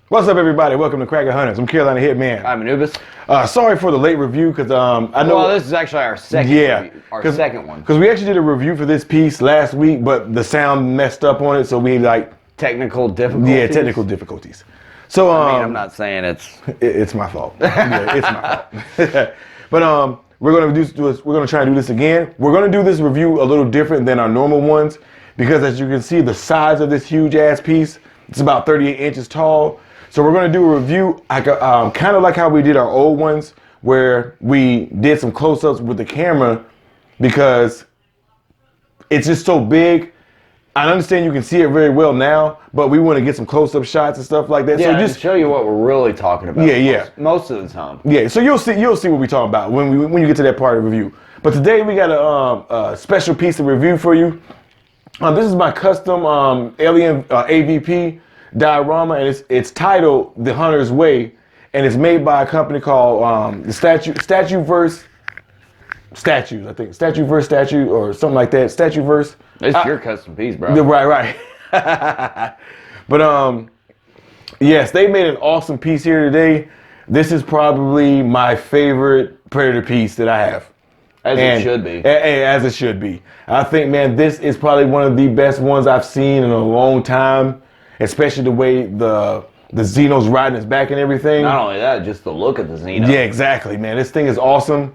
What's up, everybody? Welcome to Cracker Hunters. I'm Carolina Hitman. I'm Anubis. Sorry for the late review, because I know. Well, this is actually our second review, our second one. Because we actually did a review for this piece last week, but the sound messed up on it, so we technical difficulties. Yeah, technical difficulties. So I mean, I'm not saying it's my fault. Yeah, it's my fault. But we're gonna try and do this again. We're gonna do this review a little different than our normal ones, because as you can see, the size of this huge ass piece, it's about 38 inches tall. So we're going to do a review kind of like how we did our old ones, where we did some close-ups with the camera, because it's just so big. I understand you can see it very well now, but we want to get some close-up shots and stuff like that. Yeah, so just show you what we're really talking about. Yeah. Most of the time. Yeah, so you'll see what we're talking about when you get to that part of the review. But today we got a special piece of review for you. This is my custom alien AVP Diorama, and it's titled The Hunter's Way, and it's made by a company called the Statueverse Statues, I think. Statueverse Statue or something like that. Statueverse. It's your custom piece, bro. Right. But yes, they made an awesome piece here today. This is probably my favorite Predator piece that I have. It should be. As it should be. I think, man, this is probably one of the best ones I've seen in a long time. Especially the way the Xeno's riding his back and everything. Not only that, just the look of the Xeno. Yeah, exactly, man. This thing is awesome.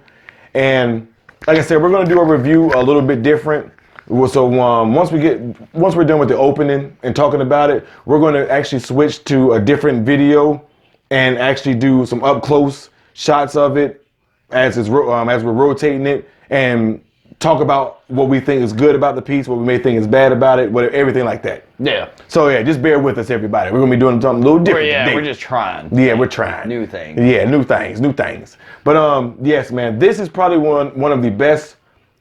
And like I said, we're gonna do a review a little bit different. So once we're done with the opening and talking about it, we're gonna actually switch to a different video and actually do some up close shots of it as we're rotating it, and talk about what we think is good about the piece, what we may think is bad about it, everything like that. Yeah. So yeah, just bear with us, everybody. We're gonna be doing something a little different today. We're just trying. Yeah, we're trying. New things. Yeah, new things. But yes, man, this is probably one of the best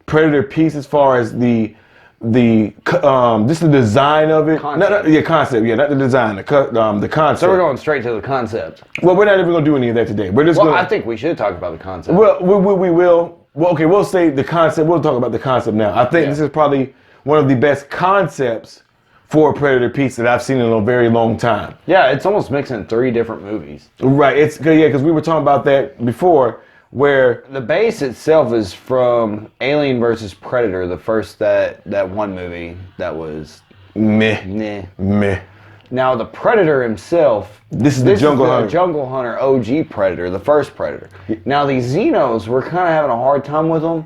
Predator pieces as far as just the design of it. Concept. Yeah, not the design. The concept. So we're going straight to the concept. Well, we're not even gonna do any of that today. We're just I think we should talk about the concept. Well, we will. Well, okay, we'll say the concept. We'll talk about the concept now. I think this is probably one of the best concepts for a Predator piece that I've seen in a very long time. Yeah, it's almost mixing 3 different movies. Right. Because we were talking about that before, where the base itself is from Alien versus Predator, the first that one movie that was meh. Now the Predator himself, this is the Jungle Hunter. Jungle Hunter OG Predator, the first Predator. Now these Xenos, we're kind of having a hard time with them,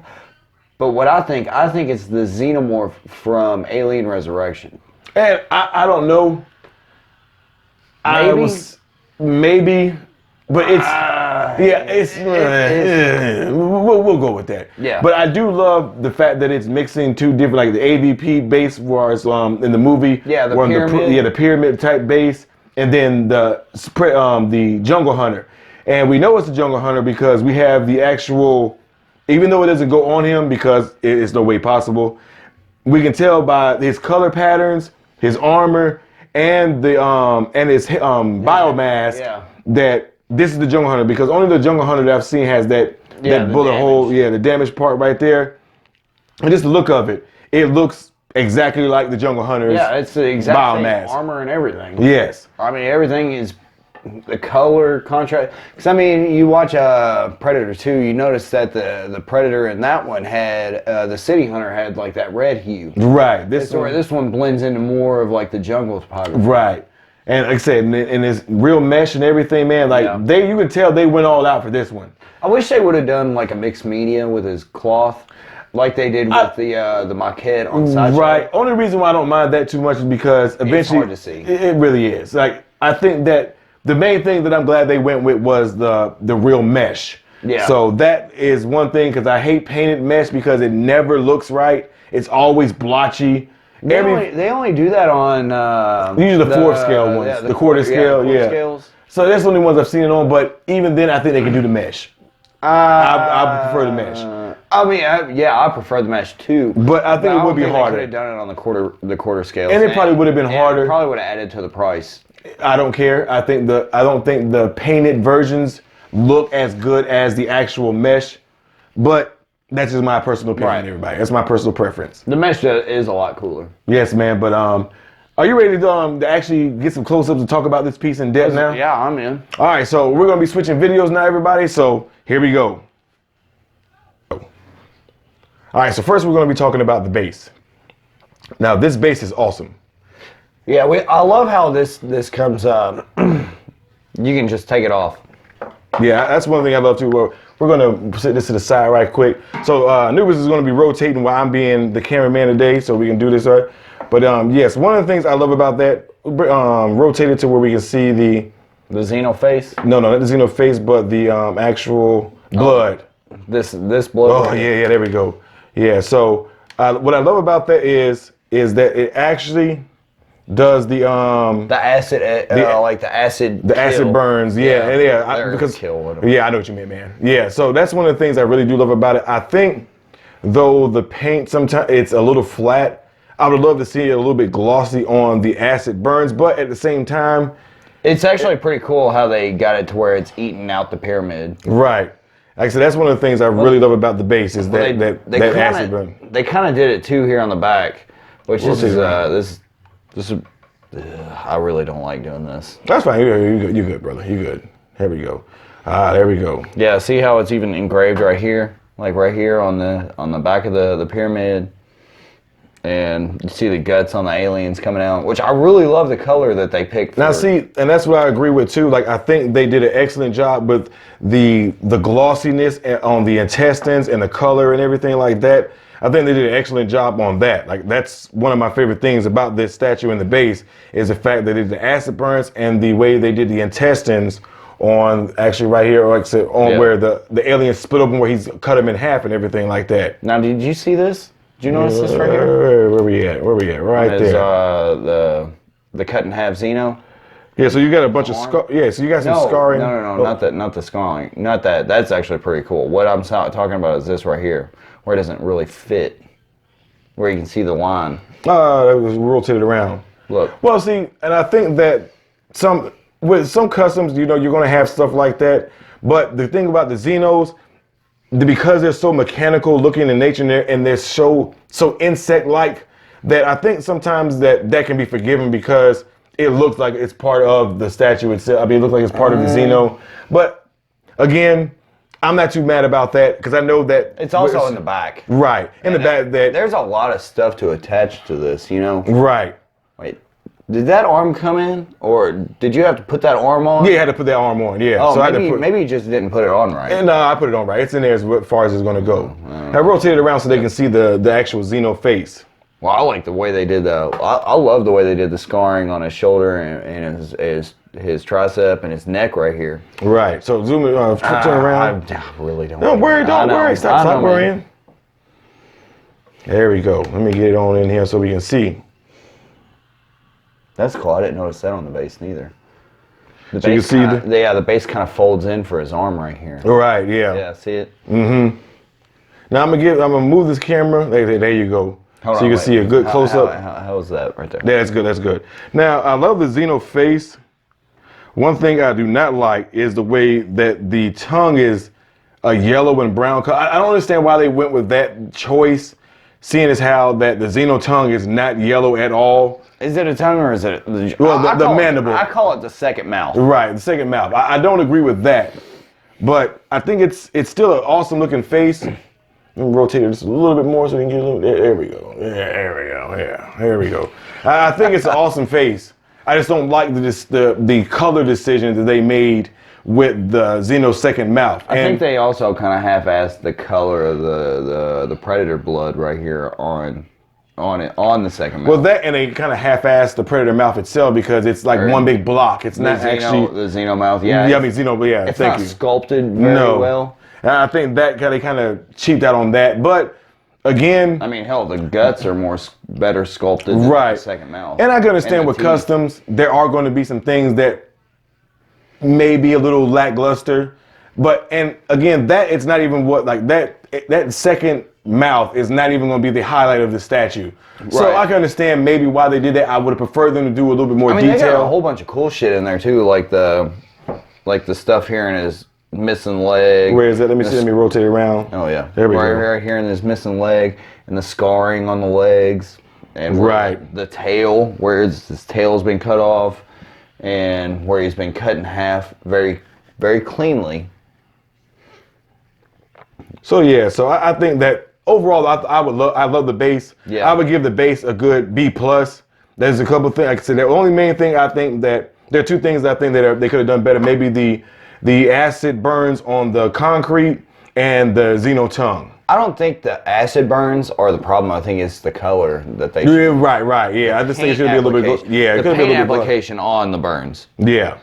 but what I think it's the Xenomorph from Alien Resurrection. And I don't know. Maybe, but we'll go with that. Yeah. But I do love the fact that it's mixing 2 different, like the AVP base, whereas in the movie, the pyramid. The pyramid type base, and then the Jungle Hunter. And we know it's the Jungle Hunter because we have the actual, even though it doesn't go on him because it's no way possible, we can tell by his color patterns, his armor, and his biomass that this is the Jungle Hunter, because only the Jungle Hunter that I've seen has that bullet hole, the damaged part right there. And just the look of it, it looks exactly like the Jungle Hunter's it's the exact biomass. Same armor and everything. Yes. I mean, everything is the color contrast. Because I mean, you watch Predator 2, you notice that the Predator in that one had the City Hunter had like that red hue. Right. This one blends into more of like the jungle topography. Right. And like I said, and it's real mesh and everything, man. Like you can tell they went all out for this one. I wish they would have done like a mixed media with his cloth, like they did with the maquette on Sideshow. Right. Only reason why I don't mind that too much is because eventually it's hard to see. It really is. Like I think that the main thing that I'm glad they went with was the real mesh. Yeah. So that is one thing, because I hate painted mesh because it never looks right. It's always blotchy. They only do that on usually the 4th scale ones, the quarter scale, scales. So that's the only ones I've seen it on. But even then, I think they can do the mesh. I prefer the mesh. I mean, I prefer the mesh too. But I think it would be harder. They could have done it on the quarter scale. And it probably would have been harder. It probably would have added to the price. I don't care. I don't think the painted versions look as good as the actual mesh, but that's just my personal opinion, everybody. That's my personal preference. The mesh is a lot cooler. Yes, man. But are you ready to actually get some close-ups and talk about this piece in depth now? Yeah, I'm in. All right, so we're gonna be switching videos now, everybody. So here we go. All right, so first we're gonna be talking about the base. Now this base is awesome. Yeah, I love how this comes up. You can just take it off. Yeah, that's one thing I love too. We're gonna set this to the side right quick. So Anubis is gonna be rotating while I'm being the cameraman today, so we can do this right. But yes, one of the things I love about that, rotate it to where we can see the Xeno face. No, not the Xeno face, but the actual blood. This blood. Oh yeah, there we go. Yeah. So what I love about that is that it actually does the acid, like the acid. The acid burns, because kill. Yeah, I know what you mean, man. Yeah, so that's one of the things I really do love about it. I think though the paint sometimes it's a little flat. I would love to see it a little bit glossy on the acid burns, but at the same time, it's actually pretty cool how they got it to where it's eating out the pyramid. Right. Like I said, that's one of the things I really love about the base is that acid burn. They kind of did it too here on the back, which this is I really don't like doing this. That's fine. You're good, brother. You're good. Here we go. There we go. Yeah, see how it's even engraved right here, like right here on the back of the pyramid, and you see the guts on the aliens coming out, which I really love the color that they picked. Now see, and that's what I agree with too. Like I think they did an excellent job with the glossiness on the intestines and the color and everything like that. I think they did an excellent job on that. Like that's one of my favorite things about this statue in the base is the fact that they did the acid burns and the way they did the intestines on actually right here, or like I said, on where the alien split open where he's cut him in half and everything like that. Now, did you see this? Did you notice this right here? Where we at? Right there. The cut in half Xeno. Yeah, so you got a bunch of so you got some scarring. No, not the scarring. Not that. That's actually pretty cool. What I'm talking about is this right here, where it doesn't really fit, where you can see the line. It was rotated around. Look. Well, see, and I think that with some customs, you're going to have stuff like that. But the thing about the Xenos, because they're so mechanical looking in nature and they're so insect-like, that I think sometimes that can be forgiven because it looks like it's part of the statue itself. I mean, it looks like it's part of the Xeno. But again, I'm not too mad about that because I know that it's also in the back. Right. In the back there's a lot of stuff to attach to this, you know? Right. Wait. Did that arm come in, or did you have to put that arm on? Yeah, I had to put that arm on. Yeah. Oh, so maybe you just didn't put it on right. And I put it on right. It's in there as far as it's going to go. I rotate it around so they can see the actual Xeno face. Well, I like the way they did I love the way they did the scarring on his shoulder and his tricep and his neck right here. Right. So zoom it, turn around. I really don't. Don't worry. Stop worrying. There we go. Let me get it on in here so we can see. That's cool. I didn't notice that on the base neither. So you see the base kind of folds in for his arm right here. Right. Yeah. Yeah. See it? Mm-hmm. Now I'm gonna move this camera. There you go. So you can see a good close up. How's that right there? Yeah, that's good. That's good. Now I love the Xeno face. One thing I do not like is the way that the tongue is a yellow and brown color. I don't understand why they went with that choice, seeing as how that the Xeno tongue is not yellow at all. Is it a tongue or is it the mandible? I call it the second mouth. Right, the second mouth. I don't agree with that, but I think it's still an awesome looking face. Let me rotate it just a little bit more so we can get a little. There we go. Yeah, there we go. Yeah, there we go. I think it's an awesome face. I just don't like the color decision that they made with the Xeno second mouth. I think they also kind of half-assed the color of the predator blood right here on the second mouth. Well, that and they kind of half-assed the predator mouth itself because it's like one big block. It's not actually the Xeno mouth. Yeah. Yeah, I mean Xeno. Yeah, it's not sculpted very well. And I think that they kind of cheaped out on that, but. Again, I mean, hell, the guts are better sculpted than the second mouth. And I can understand with customs, there are going to be some things that may be a little lackluster. But and again, that it's not even what like that second mouth is not even going to be the highlight of the statue. So Right. I can understand maybe why they did that. I would have preferred them to do a little bit more They got a detail. whole bunch of cool shit in there too, like the stuff here in his missing leg. Where is it? Let me see. Let me rotate it around. Oh yeah, There we go. Right here in this missing leg, and the scarring on the legs, and where Right. the tail, where his tail's been cut off, and where he's been cut in half, very, very cleanly. So yeah, so I think that overall, I love the base. Yeah. I would give the base a good B plus. There's a couple things like I said. The only main thing I think that there are two things I think that they could have done better. Maybe the acid burns on the concrete and the Xeno tongue. I don't think the acid burns are the problem. I think it's the color that they. Yeah, right. Yeah, I just think it should be a little bit. Yeah, it the could be a paint little bit. application on the burns. Yeah.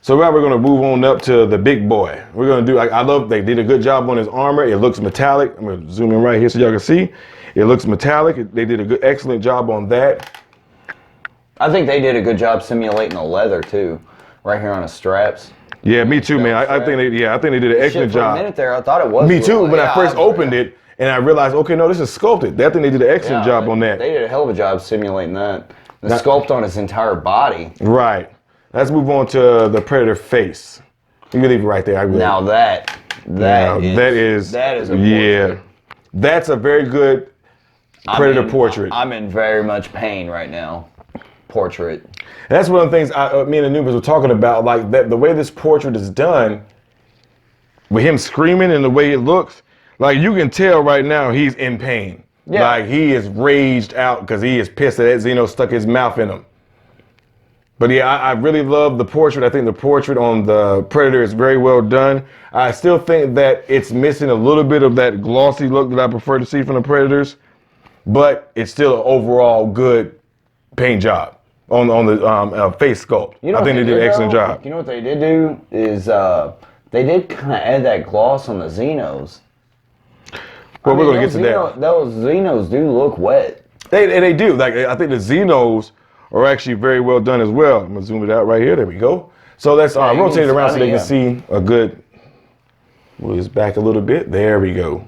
So now we're gonna move on up to the big boy. We're gonna do. I love they did a good job on his armor. It looks metallic. I'm gonna zoom in right here so y'all can see. It looks metallic. They did a good, excellent job on that. I think they did a good job simulating the leather too, right here on his straps. Yeah, me too, man. I think they did an excellent For a job. minute there, I thought it was. Me too. When Yeah, I first opened it and I realized, okay, no, this is sculpted. I think they did an excellent job on that. They did a hell of a job simulating that. The sculpt on his entire body. Right. Let's move on to the Predator face. You can leave it right there. Now that is a portrait. That's a very good Predator portrait. I'm in very much pain right now. Portrait. That's one of the things me and Anubis were talking about, like that the way this portrait is done, with him screaming and the way it looks, like you can tell right now he's in pain. Yeah. Like he is raged out because he is pissed that Xeno stuck his mouth in him. But yeah, I really love the portrait. I think the portrait on the Predator is very well done. I still think that it's missing a little bit of that glossy look that I prefer to see from the Predators, but it's still an overall good paint job on the face sculpt. I think they did an excellent job. You know what they did do is they did kind of add that gloss on the Xenos. Well, we're gonna get to that. Those Xenos do look wet. They do. Like I think the Xenos are actually very well done as well. I'm gonna zoom it out right here. There we go. So let's rotate it around so they can see a good. Move this back a little bit. There we go.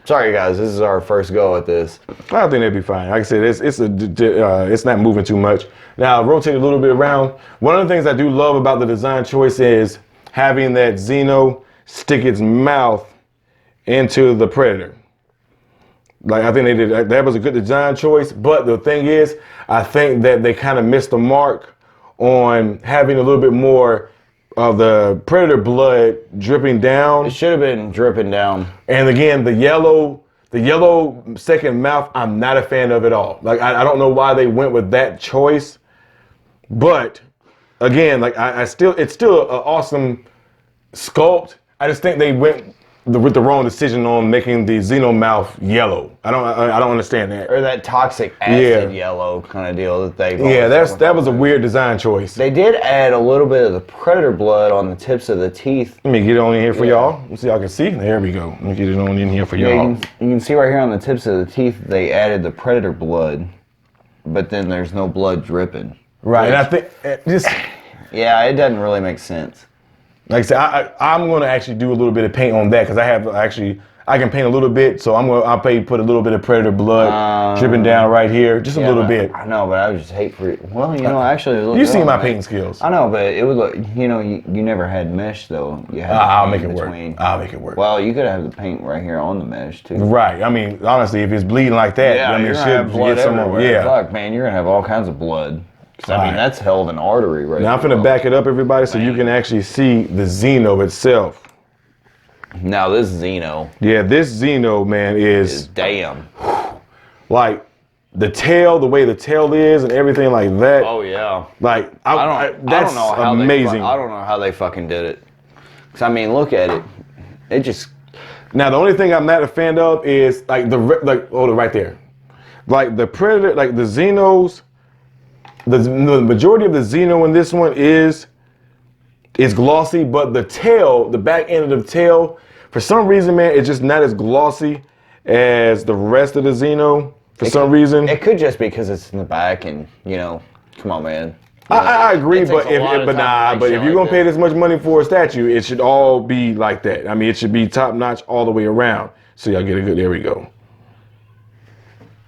Sorry guys, this is our first go at this. I think that'd be fine. Like I said, it's not moving too much. Now rotate a little bit around. One of the things I do love about the design choice is having that Xeno stick its mouth into the Predator. Like I think they did. That was a good design choice. But the thing is, I think that they kind of missed the mark on having a little bit more of the Predator blood dripping down. It should have been dripping down. And again, the yellow second mouth, I'm not a fan of at all. Like I don't know why they went with that choice, but again, like it's still an awesome sculpt. I just think they went with the wrong decision on making the Xenomorph yellow. I don't understand that. Or that toxic acid yellow kind of deal that they. Yeah, that was a weird design choice. They did add a little bit of the Predator blood on the tips of the teeth. Let me get it on in here for y'all. So y'all can see. There we go. Let me get it on in here for y'all. You can see right here on the tips of the teeth they added the Predator blood, but then there's no blood dripping. Right, and I think just yeah, it doesn't really make sense. like I said, I'm going to actually do a little bit of paint on that because I can paint a little bit, so I'll put a little bit of Predator blood dripping down right here, just a little bit. I know, but I would just hate for it. Well, actually, it You see my painting skills. I know, but it would look. You never had mesh though. You had I'll make it work. I'll make it work. Well, you could have the paint right here on the mesh too. Right. I mean, honestly, if it's bleeding like that, I mean, you're it gonna have blood everywhere. Yeah. Fuck, man, you're gonna have all kinds of blood. I mean, that's hell of an artery right now. I'm finna back it up, everybody, so you can actually see the Xeno itself. Now this Xeno. Yeah, this Xeno, man, is damn. Like the tail, the way the tail is, and everything like that. Oh yeah. Like I don't know how amazing. I don't know how they fucking did it. 'Cause I mean, look at it. It just. Now the only thing I'm not a fan of is like right there, like the Predator, like the Xenos. The majority of the Xeno in this one is glossy, but the tail, the back end of the tail, for some reason, man, it's just not as glossy as the rest of the Xeno. For some reason, It could just be because it's in the back, and come on, man. I agree, It but takes a lot of time to make if shit you're gonna like pay this. this much money for a statue, it should all be like that. I mean, it should be top notch all the way around. So y'all get a good. There we go.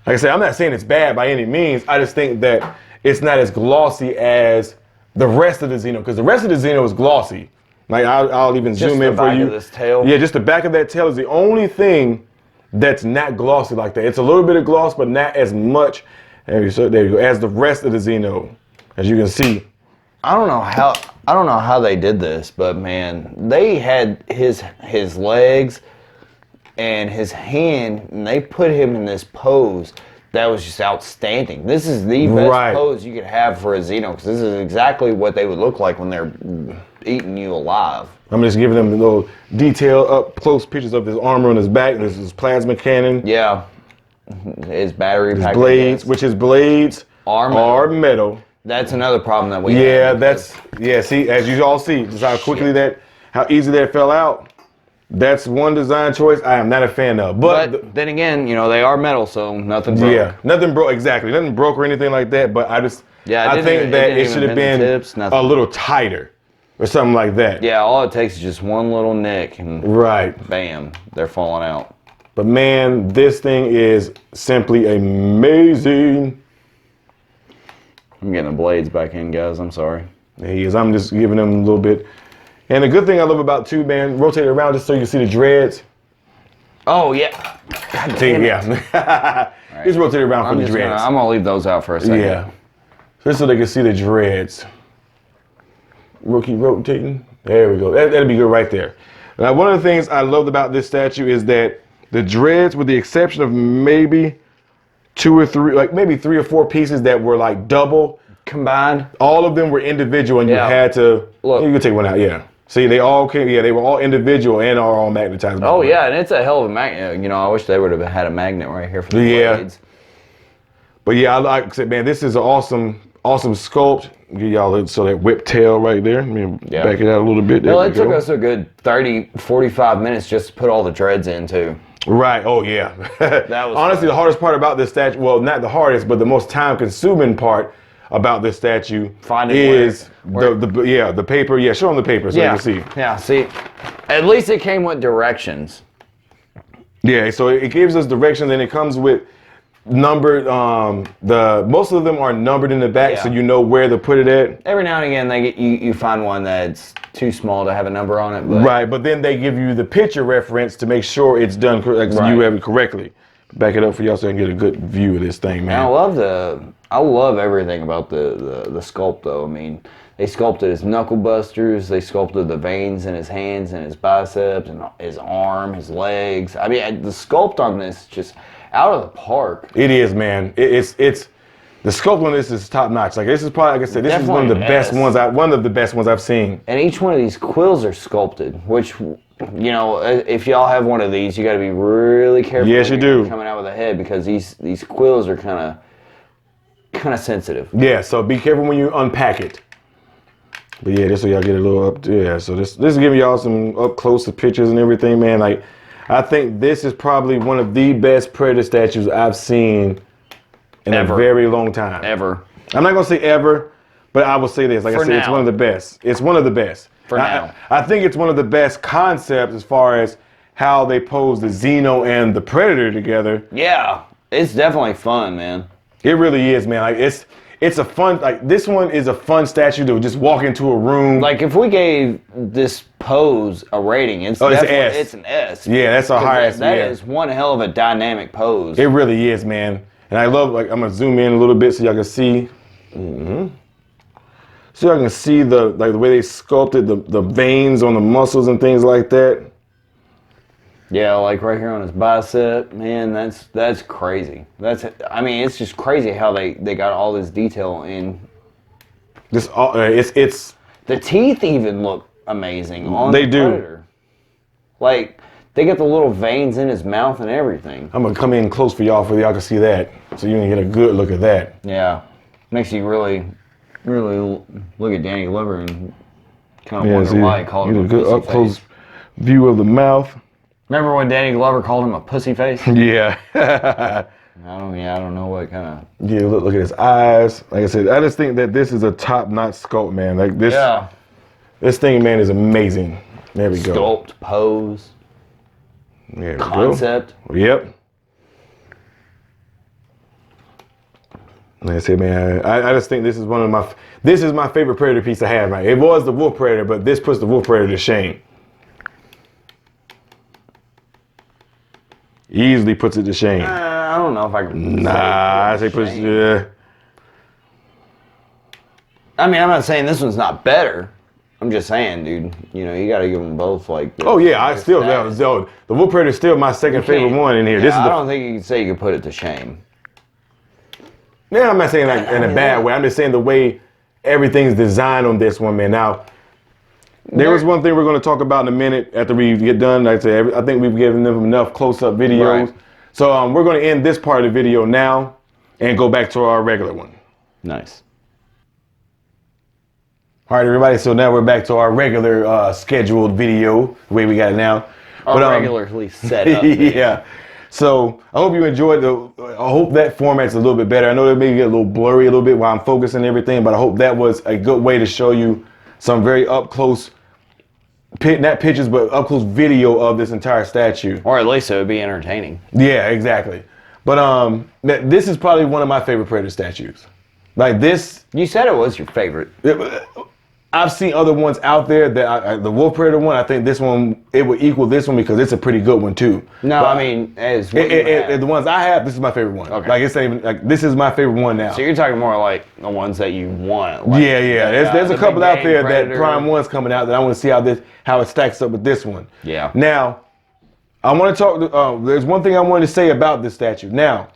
Like I said, I'm not saying it's bad by any means. I just think that it's not as glossy as the rest of the Xeno, because the rest of the Xeno is glossy. Like I'll even Just zoom the in for back you. of this tail? Yeah, just the back of that tail is the only thing that's not glossy like that. It's a little bit of gloss, but not as much. There you go. As the rest of the Xeno, as you can see. I don't know how they did this, but man, they had his legs and his hand, and they put him in this pose that was just outstanding. This is the best pose you could have for a Xeno, because this is exactly what they would look like when they're eating you alive. I'm just giving them the little detail up close pictures of his armor on his back. This is plasma cannon. Yeah, his battery pack, Blades, which his blades are metal. That's another problem that we have. See, as you all see, just how quickly how easy that fell out. That's one design choice I am not a fan of. But then again, they are metal, so nothing broke. Yeah, nothing broke, exactly. Nothing broke or anything like that, but I think it that it should have been tips, a little tighter or something like that. Yeah, all it takes is just one little nick and bam, they're falling out. But man, this thing is simply amazing. I'm getting the blades back in, guys. I'm sorry. He is. I'm just giving him a little bit. And the good thing I love about too, man, rotate it around just so you can see the dreads. Oh, yeah. God damn it. Just rotate it around for the dreads. I'm going to leave those out for a second. Yeah. Just so they can see the dreads. Keep rotating. There we go. That'll be good right there. Now, one of the things I loved about this statue is that the dreads, with the exception of maybe 2 or 3, like maybe 3 or 4 pieces that were like double combined, all of them were individual, and you had to look. You can take one out, See, they all came. Yeah, they were all individual and are all magnetized. Oh yeah, and it's a hell of a magnet. I wish they would have had a magnet right here for the blades. But yeah, like I said, man, this is an awesome sculpt. Give y'all so that whip tail right there. Let me back it out a little bit. Well, it took us a good 30, 45 minutes just to put all the dreads in too. Right. Oh yeah. That was honestly the hardest part about this statue. Well, not the hardest, but the most time-consuming part about this statue is the paper. Yeah, show them the paper so you can see. Yeah, see, at least it came with directions. Yeah, so it gives us directions, and it comes with numbered. Most of them are numbered in the back, so you know where to put it at. Every now and again, you find one that's too small to have a number on it. But then they give you the picture reference to make sure it's done correctly. You have it correctly. Back it up for y'all so I can get a good view of this thing, man. I love everything about the sculpt, though. I mean, they sculpted his knuckle busters, they sculpted the veins in his hands and his biceps and his arm, his legs. I mean, the sculpt on this is just out of the park. It is, man. It's the sculpt on this is top notch. Like this is probably, like I said, this is one of the best ones I've seen. And each one of these quills are sculpted, which, if y'all have one of these, you got to be really careful. Yes, you do. Coming out with a head, because these quills are kind of sensitive. Yeah, so be careful when you unpack it. But yeah, this so y'all get a little up. Yeah, so this is giving y'all some up close pictures and everything, man. Like, I think this is probably one of the best Predator statues I've seen in a very long time. Ever. I'm not gonna say ever, but I will say this. Like I said, it's one of the best. It's one of the best. For now. I think it's one of the best concepts as far as how they pose the Xeno and the Predator together. Yeah, it's definitely fun, man. It really is, man. Like it's a fun, like this one is a fun statue to just walk into a room. Like if we gave this pose a rating, it's an S. Yeah, that's a high S. That is one hell of a dynamic pose. It really is, man. And I love, like, I'm gonna zoom in a little bit so y'all can see. So y'all can see the way they sculpted the veins on the muscles and things like that. Yeah, like right here on his bicep, man, that's crazy. It's just crazy how they got all this detail in. It's the teeth even look amazing on the Predator. Like they get the little veins in his mouth and everything. I'm gonna come in close for y'all can see that, so you can get a good look at that. Yeah, makes you really look at Danny Glover and kind of wonder why he called him a good up close view of the mouth. Remember when Danny Glover called him a pussy face? Yeah. I don't know what kind of. Yeah, look at his eyes. Like I said, I just think that this is a top-notch sculpt, man. Like this. Yeah. This thing, man, is amazing. There we go. Sculpt, pose, There we concept. go. Yep. Like I said, man, I just think this is this is my favorite Predator piece I have. Right? It was the Wolf Predator, but this puts the Wolf Predator to shame. Easily puts it to shame. I don't know if I can. Nah, I say puts. I mean, I'm not saying this one's not better. I'm just saying, dude. You know, you got to give them both like. Oh yeah, I still the Wolf Predator is still my second favorite one in here. Yeah, This is I don't think you can say you can put it to shame. Yeah, I'm not saying like in a bad way. I'm just saying the way everything's designed on this one, man. Now, there was one thing we're going to talk about in a minute after we get done. Like I said, I think we've given them enough close-up videos. Right. So we're going to end this part of the video now and go back to our regular one. Nice. All right, everybody. So now we're back to our regular scheduled video, the way we got it now. Regularly set up. Yeah. So I hope you enjoyed I hope that format's a little bit better. I know that may get a little blurry a little bit while I'm focusing everything, but I hope that was a good way to show you some very up close, not pictures, but up close video of this entire statue. Or at least it would be entertaining. Yeah, exactly. But this is probably one of my favorite Predator statues. Like this. You said it was your favorite. I've seen other ones out there that the Wolf Predator one. I think this one it would equal this one because it's a pretty good one too. No, but I mean as the ones I have, this is my favorite one. Okay. Like it's not even like this is my favorite one now. So you're talking more like the ones that you want. Like, yeah. There's a couple out there Predator. That Prime One's coming out that I want to see how it stacks up with this one. Yeah. Now, I want to talk. There's one thing I wanted to say about this statue. Now,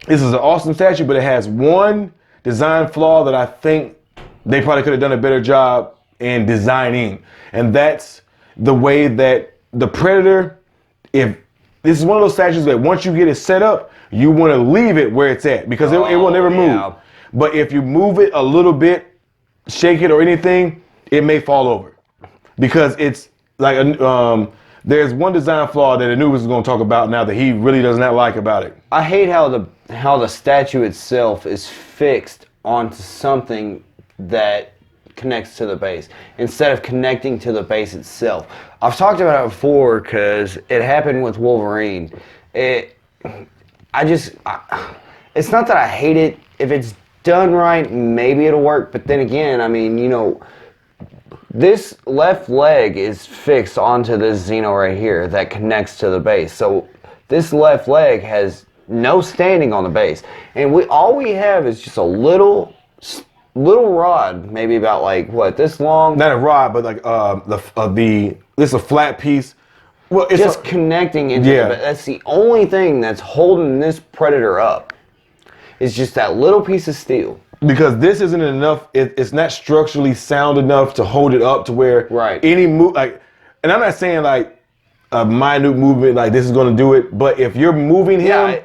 this is an awesome statue, but it has one design flaw that I think they probably could have done a better job in designing. And that's the way that the Predator, if this is one of those statues that once you get it set up, you want to leave it where it's at because it will never move. But if you move it a little bit, shake it or anything, it may fall over. Because it's like, there's one design flaw that Anubis is going to talk about now that he really does not like about it. I hate how the statue itself is fixed onto something that connects to the base instead of connecting to the base itself. I've talked about it before because it happened with Wolverine. It's not that I hate it. If it's done right, maybe it'll work. But then again, I mean, you know, this left leg is fixed onto this Xeno right here that connects to the base. So this left leg has no standing on the base, and all we have is just a little rod, maybe about like what, this long? Not a rod, but like this is a flat piece. Well, it's just connecting into the base. That's the only thing that's holding this Predator up. It's just that little piece of steel. Because this isn't enough. It's not structurally sound enough to hold it up to where any move and I'm not saying like a minute movement like this is going to do it, but if you're moving him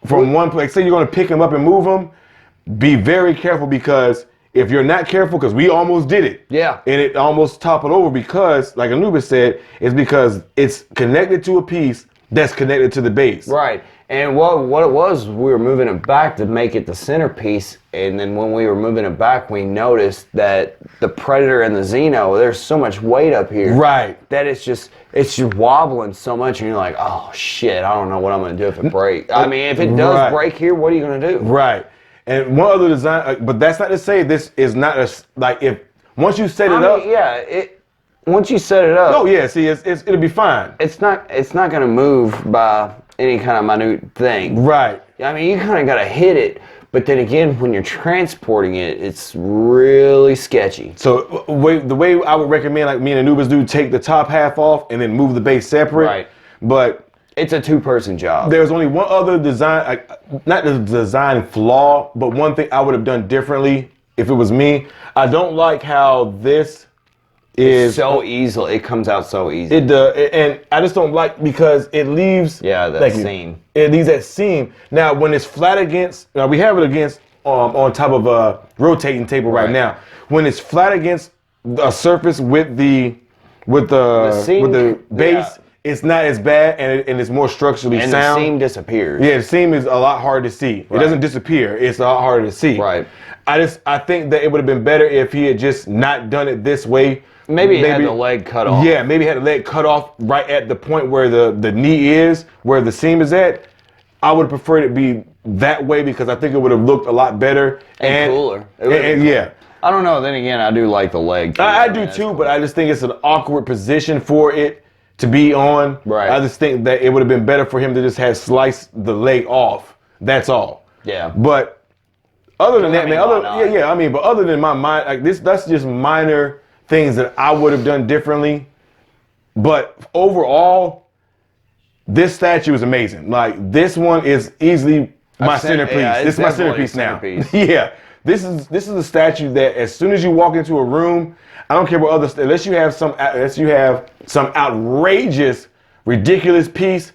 from one place, say you're going to pick him up and move him, be very careful because if you're not careful, because we almost did it. Yeah. And it almost toppled over because, like Anubis said, it's because it's connected to a piece that's connected to the base. Right. And what it was, we were moving it back to make it the centerpiece. And then when we were moving it back, we noticed that the Predator and the Xeno, there's so much weight up here. Right. That it's just wobbling so much. And you're like, oh, shit, I don't know what I'm going to do if it breaks. I mean, if it does break here, what are you going to do? Right. And one other design, but that's not to say this is not once you set it up. Yeah, once you set it up. Oh yeah, see, it'll be fine. It's not gonna move by any kind of minute thing. Right. I mean, you kind of gotta hit it, but then again, when you're transporting it, it's really sketchy. So the way I would recommend, like me and Anubis do, take the top half off and then move the base separate. Right. But it's a two-person job. There's only one other design, not the design flaw, but one thing I would have done differently if it was me. I don't like how this is so easily. It comes out so easy. It does, and I just don't like because it leaves. Yeah, that seam. It leaves that seam. Now, when it's flat against, we have it against on top of a rotating table right now. When it's flat against a surface with the base. it's not as bad, and it's more structurally And sound. the seam disappears. Yeah, the seam is a lot harder to see. It doesn't disappear. It's a lot harder to see. Right. I think that it would have been better if he had just not done it this way. Maybe he had the leg cut off. Yeah, maybe he had the leg cut off right at the point where the knee is, where the seam is at. I would have preferred it be that way because I think it would have looked a lot better And cooler. And yeah. I don't know. Then again, I do like the leg. I do too, cool. But I just think it's an awkward position for it to be on. Right. I just think that it would have been better for him to just have sliced the leg off. That's all. Yeah. But other than that, man, I mean, but other than my mind, like that's just minor things that I would have done differently. But overall, this statue is amazing. Like this one is easily my centerpiece. Yeah, this is my centerpiece now. Yeah. This is a statue that as soon as you walk into a room, I don't care what unless you have some outrageous, ridiculous piece.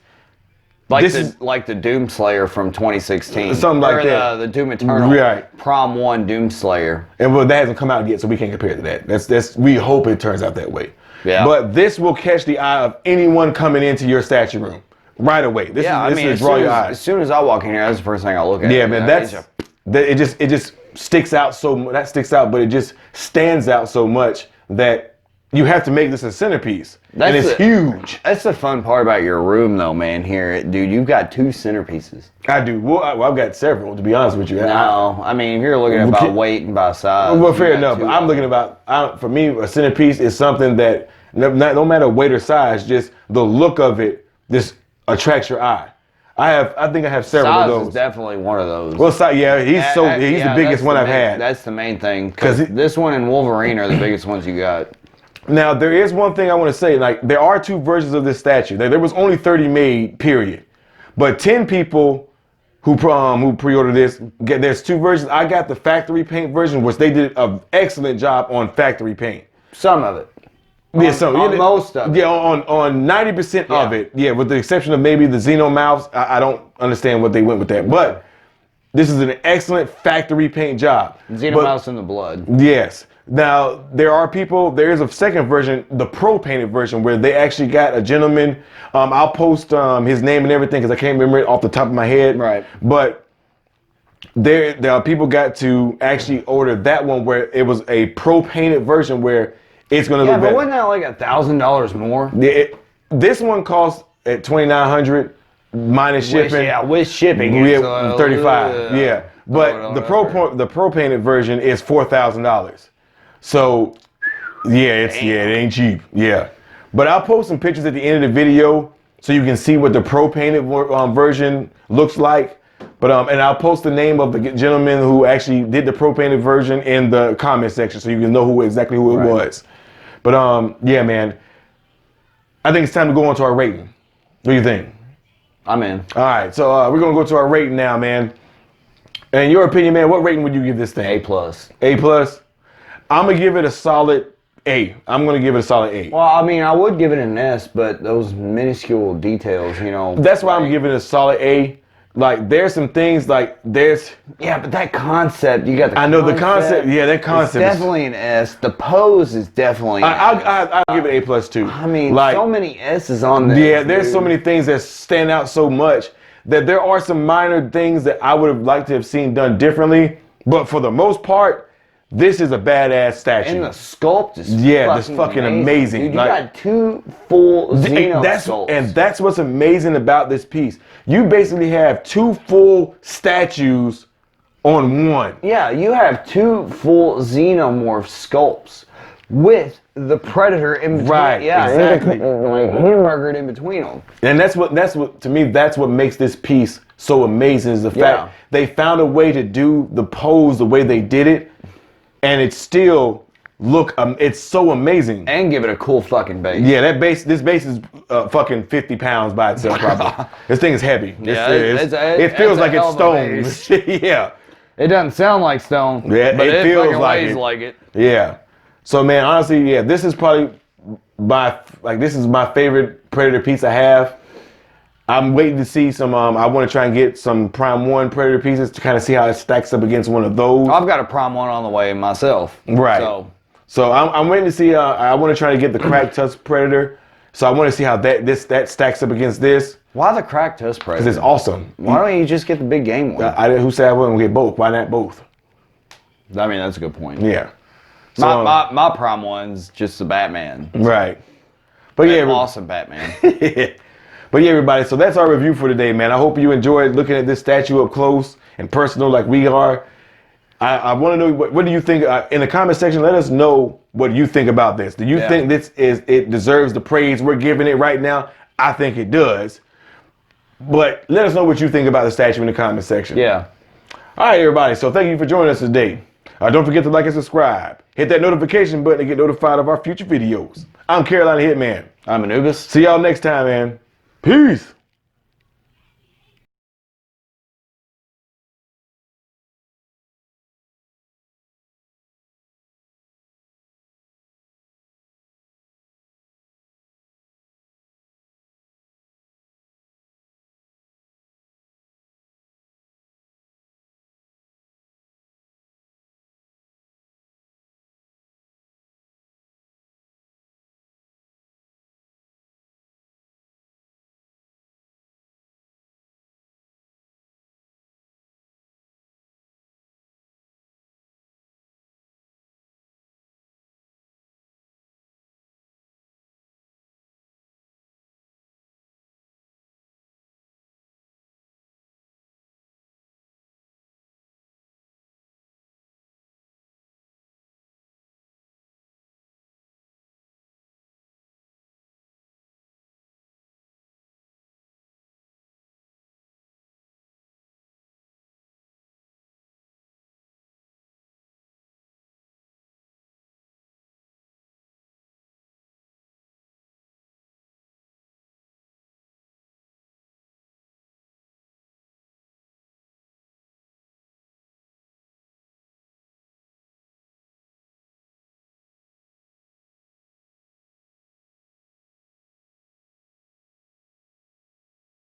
Like the Doomslayer from 2016. Something like that. The Doom Eternal. Right. Prom 1 Doomslayer. And well, that hasn't come out yet, so we can't compare it to that. That's we hope it turns out that way. Yeah. But this will catch the eye of anyone coming into your statue room right away. This is draw your eyes. As soon as I walk in here, that's the first thing I'll look at. Yeah, man, it just sticks out so not sticks out, but it just stands out so much that you have to make this a centerpiece. And it's huge. That's the fun part about your room, though, man. Here, dude, you've got 2 centerpieces. I do. Well, I've got several, to be honest with you. No, I mean, if you're looking at by weight and by size. Well, fair enough. But I'm looking about, for me, a centerpiece is something that, no matter weight or size, just the look of it just attracts your eye. I think I have several of those. Size is definitely one of those. Well, yeah, he's the biggest one I've had. That's the main thing. Because this one and Wolverine are the biggest ones you got. Now, there is one thing I want to say. Like, there are 2 versions of this statue. There was only 30 made, period. But 10 people who pre-ordered this, there's 2 versions. I got the factory paint version, which they did an excellent job on factory paint. Some of it. Yeah, on most of it. Yeah, on 90% of it. Yeah, with the exception of maybe the Xenomorphs. I don't understand what they went with that. But this is an excellent factory paint job. Xenomorphs in the blood. Yes. Now, there is a second version, the pro painted version, where they actually got a gentleman. I'll post his name and everything because I can't remember it off the top of my head. Right. But there are people got to actually order that one where it was a pro painted version where it's going to look better. Yeah, but wasn't that like $1,000 more? This one costs at $2,900 minus shipping. With shipping. It's $35. Yeah. But the pro painted version is $4,000. So, it ain't cheap. Yeah. But I'll post some pictures at the end of the video so you can see what the pro painted version looks like. But and I'll post the name of the gentleman who actually did the pro painted version in the comment section so you can know exactly who it was. But yeah, man. I think it's time to go on to our rating. What do you think? I'm in. All right, so we're gonna go to our rating now, man. In your opinion, man, what rating would you give this thing? A+. A+. I'm gonna give it a solid A. I'm gonna give it a solid A. Well, I mean, I would give it an S, but those minuscule details, you know. That's why I'm giving it a solid A. Like, there's some things Yeah, but that concept, you got the I know the concept. Yeah, that concept is definitely an S. The pose is definitely an S. I'll give it A+ too. I mean, so many S's on this. Yeah, there's so many things that stand out so much that there are some minor things that I would have liked to have seen done differently. But for the most part, this is a badass statue. And the sculpt is fucking amazing. Dude, you got 2 full Xeno sculpts. And that's what's amazing about this piece. You basically have 2 full statues on one. Yeah, you have 2 full Xenomorph sculpts with the Predator in between. Right, yeah, exactly. Like hamburgered in between them. And that's what to me, that's what makes this piece so amazing is the fact they found a way to do the pose the way they did it. And it still it's so amazing. And give it a cool fucking base. Yeah, this base is fucking 50 pounds by itself probably. This thing is heavy. It feels like it's stone. Yeah. It doesn't sound like stone. Yeah, but it feels fucking like weighs like it. Yeah. So man, honestly, yeah, this is probably this is my favorite Predator piece I have. I'm waiting to see some, I want to try and get some Prime 1 Predator pieces to kind of see how it stacks up against one of those. I've got a Prime 1 on the way myself. Right. So I'm waiting to see, I want to try to get the Crack Tusk Predator, So I want to see how that stacks up against this. Why the crack test Because present? it's awesome. Why don't you just get the big game one? Who said I wouldn't get both? Why not both? I mean, that's a good point. Yeah. So, My prime one's just the Batman. Right. But yeah, awesome Batman. But yeah, everybody. So that's our review for today, man. I hope you enjoyed looking at this statue up close and personal, like we are. I want to know what do you think in the comment section. Let us know what you think about this. Do you think it deserves the praise we're giving it right now? I think it does. But let us know what you think about the statue in the comment section. Yeah. All right, everybody. So thank you for joining us today. Don't forget to like and subscribe. Hit that notification button to get notified of our future videos. I'm Carolina Hitman. I'm Anubis. See y'all next time, man. Peace.